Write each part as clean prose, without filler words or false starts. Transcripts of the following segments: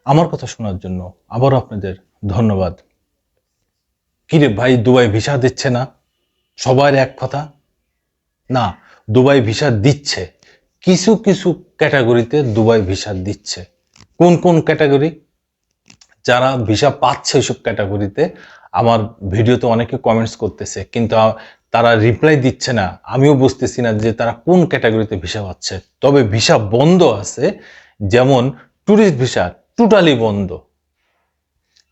আমার কথা শোনার জন্য আবারও আপনাদের ধন্যবাদ। কিরে ভাই, দুবাই ভিসা দিচ্ছে না? সবার এক কথা না, দুবাই ভিসা দিচ্ছে। কিছু কিছু ক্যাটাগরিতে দুবাই ভিসা দিচ্ছে। কোন কোন ক্যাটাগরি? যারা ভিসা পাচ্ছে ওইসব ক্যাটাগরিতে আমার ভিডিওতে অনেকে কমেন্টস করতেছে, কিন্তু তারা রিপ্লাই দিচ্ছে না। আমিও বুঝতেছি না যে তারা কোন ক্যাটাগরিতে ভিসা পাচ্ছে। তবে ভিসা বন্ধ আছে, যেমন ট্যুরিস্ট ভিসা টোটালি বন্ধ,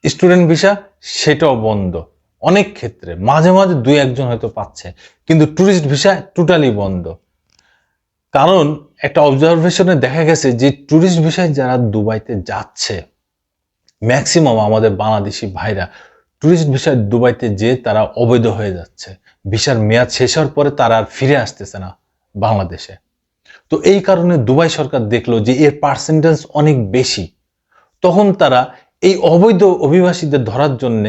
স্টুডেন্ট ভিসা সেটাও বন্ধ। অনেক ক্ষেত্রে মাঝে মাঝে দুই একজন হয়তো পাচ্ছে, কিন্তু ট্যুরিস্ট ভিসা টোটালি বন্ধ। কারণ একটা অবজারভেশনে দেখা গেছে যে ট্যুরিস্ট ভিসায় যারা দুবাইতে যাচ্ছে, ম্যাক্সিমাম আমাদের বাংলাদেশি ভাইরা ট্যুরিস্ট ভিসায় দুবাইতে যে তারা অবৈধ হয়ে যাচ্ছে। ভিসার মেয়াদ শেষ হওয়ার পরে তারা আর ফিরে আসতেছে না বাংলাদেশে। তো এই কারণে দুবাই সরকার দেখলো যে এর পার্সেন্টেজ অনেক বেশি। তখন তারা এই অবৈধ অভিবাসীদের ধরার জন্য,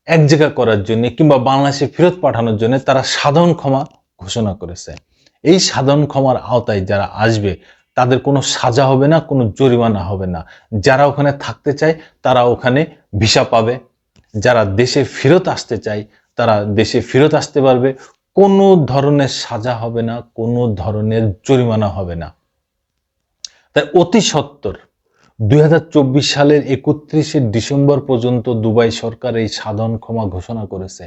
এক জায়গা করার জন্য কিংবা বাংলাদেশে ফেরত পাঠানোর জন্য তারা সাধারণ ক্ষমা ঘোষণা করেছে। এই সাধারণ ক্ষমার আওতায় যারা আসবে তাদের কোনো সাজা হবে না, কোনো জরিমানা হবে না। যারা ওখানে থাকতে চায় তারা ওখানে ভিসা পাবে, যারা দেশে ফেরত আসতে চায় তারা দেশে ফেরত আসতে পারবে। কোনো ধরনের সাজা হবে না, কোনো ধরনের জরিমানা হবে না। তাই অতি সত্বর 2024 সালের 31শে ডিসেম্বর পর্যন্ত দুবাই সরকার এই সাধারণ ক্ষমা ঘোষণা করেছে।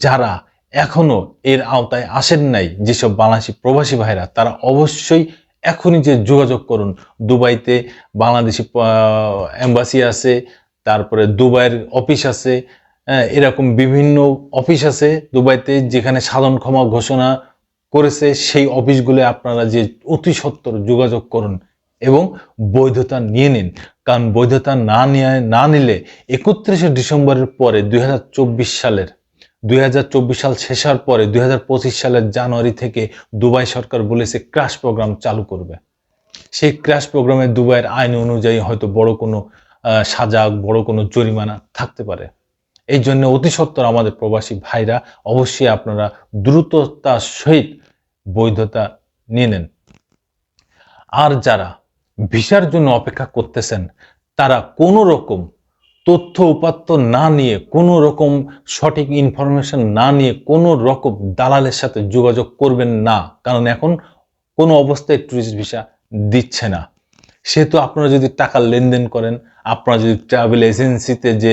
যারা এখনো এর আওতায় আসেন নাই, যেসব বাংলাদেশি প্রবাসী ভাইরা, তারা অবশ্যই এখনই যে যোগাযোগ করুন। দুবাইতে বাংলাদেশি এম্বাসি আছে, তারপরে দুবাইয়ের অফিস আছে, এরকম বিভিন্ন অফিস আছে দুবাইতে যেখানে সাধারণ ক্ষমা ঘোষণা করেছে। সেই অফিসগুলো আপনারা যে অতি সত্বর যোগাযোগ করুন এবং বৈধতা নিয়ে নিন। কারণ বৈধতা না নিলে 31শে ডিসেম্বরের পরে 2024 সাল শেষ হওয়ার পরে 2025 সালের জানুয়ারি থেকে দুবাই সরকার বলেছে ক্র্যাশ প্রোগ্রাম চালু করবে। সেই ক্র্যাশ প্রোগ্রামে দুবাইয়ের আইন অনুযায়ী হয়তো বড় কোনো সাজা, বড় কোনো জরিমানা থাকতে পারে। এই জন্য অতি সত্বর আমাদের প্রবাসী ভাইরা অবশ্যই আপনারা দ্রুততার সহিত বৈধতা নিয়ে নেন। আর যারা ভিসার জন্য অপেক্ষা করতেছেন তারা কোনো রকম তথ্য উপাত্ত না নিয়ে, কোনো রকম সঠিক ইনফরমেশন না নিয়ে কোনো রকম দালালের সাথে যোগাযোগ করবেন না। কারণ এখন কোনো অবস্থায় ট্যুরিস্ট ভিসা দিচ্ছে না। সেহেতু আপনারা যদি টাকা লেনদেন করেন, আপনারা যদি ট্রাভেল এজেন্সিতে যে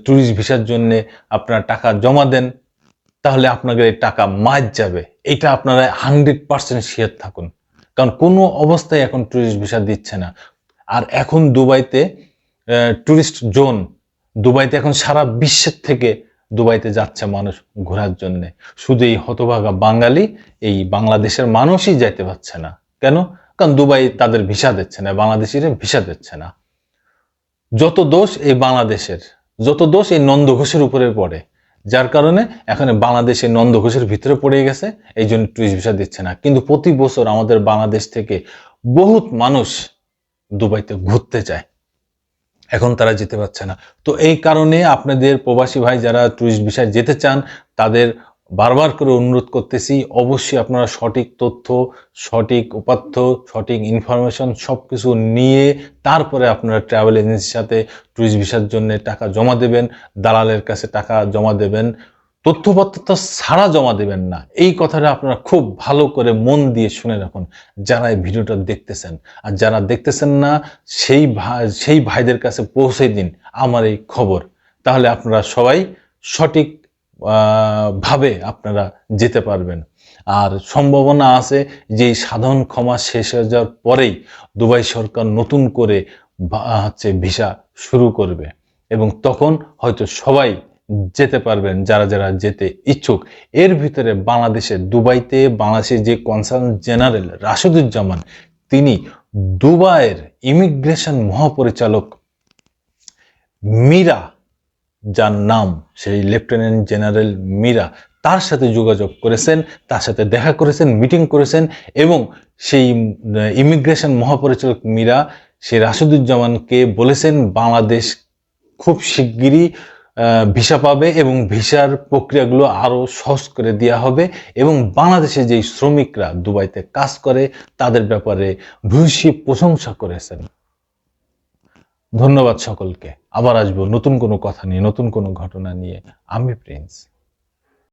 ট্যুরিস্ট ভিসার জন্য আপনারা টাকা জমা দেন, তাহলে আপনাদের এই টাকা মার যাবে। এটা আপনারা 100% শিওর থাকুন। কারণ কোনো অবস্থায় এখন ট্যুরিস্ট ভিসা দিচ্ছে না। আর এখন দুবাইতে ট্যুরিস্ট জোন, দুবাইতে এখন সারা বিশ্বের থেকে দুবাইতে যাচ্ছে মানুষ ঘোরার জন্য। শুধু এই হতভাগা বাঙালি, এই বাংলাদেশের মানুষই যাইতে পারছে না। কেন? কারণ দুবাই তাদের ভিসা দিচ্ছে না, বাংলাদেশিরা ভিসা দিচ্ছে না। যত দোষ এই বাংলাদেশের, যত দোষ এই নন্দ ঘোষের উপরে পড়ে, যার কারণে এখন বাংলাদেশে নন্দ ঘোষের ভিতরে পড়ে গেছে, এই জন্য টুরিস্ট ভিসা দিচ্ছে না। কিন্তু প্রতি বছর আমাদের বাংলাদেশ থেকে বহুত মানুষ দুবাইতে ঘুরতে যায়, এখন তারা যেতে পারছে না। তো এই কারণে আপনাদের প্রবাসী ভাই যারা টুরিস্ট ভিসায় যেতে চান তাদের বারবার করে অনুরোধ করতেছি, অবশ্যই আপনারা সঠিক তথ্য, সঠিক উপাত্ত, সঠিক ইনফরমেশন সবকিছু নিয়ে তারপরে আপনারা ট্রাভেল এজেন্সির সাথে টুরিস্ট ভিসার জন্য টাকা জমা দেবেন, দালালের কাছে টাকা জমা দেবেন, তথ্যপত্র ছাড়া জমা দেবেন না। এই কথাটা আপনারা খুব ভালো করে মন দিয়ে শুনে রাখুন যারা এই ভিডিওটা দেখতেছেন। আর যারা দেখতেছেন না সেই ভাইদের কাছে পৌঁছে দিন আমার এই খবর, তাহলে আপনারা সবাই সঠিক ভাবে আপনারা যেতে পারবেন। আর সম্ভাবনা আছে যে সাধারণ ক্ষমা শেষ হয়ে যাওয়ার পরেই দুবাই সরকার নতুন করে ভিসা শুরু করবে এবং তখন হয়তো সবাই যেতে পারবেন যারা যারা যেতে ইচ্ছুক। এর ভিতরে বাংলাদেশে দুবাইতে বাংলাদেশের যে কনসাল জেনারেল রাশেদুজ্জামান, তিনি দুবাইয়ের ইমিগ্রেশন মহাপরিচালক মীরা, যার নাম সেই লেফটেন্যান্ট জেনারেল মীরা, তার সাথে যোগাযোগ করেছেন, তার সাথে দেখা করেছেন, মিটিং করেছেন এবং সেই ইমিগ্রেশন মহাপরিচালক মীরা সেই রাশেদুজ্জামানকে বলেছেন বাংলাদেশ খুব শিগগিরই ভিসা পাবে এবং ভিসার প্রক্রিয়াগুলো আরো সহজ করে দেওয়া হবে এবং বাংলাদেশে যেই শ্রমিকরা দুবাইতে কাজ করে তাদের ব্যাপারে ভূয়সী প্রশংসা করেছেন। ধন্যবাদ সকলকে। আবার আসবো নতুন কোনো কথা নিয়ে, নতুন কোনো ঘটনা নিয়ে। আমি প্রিন্স।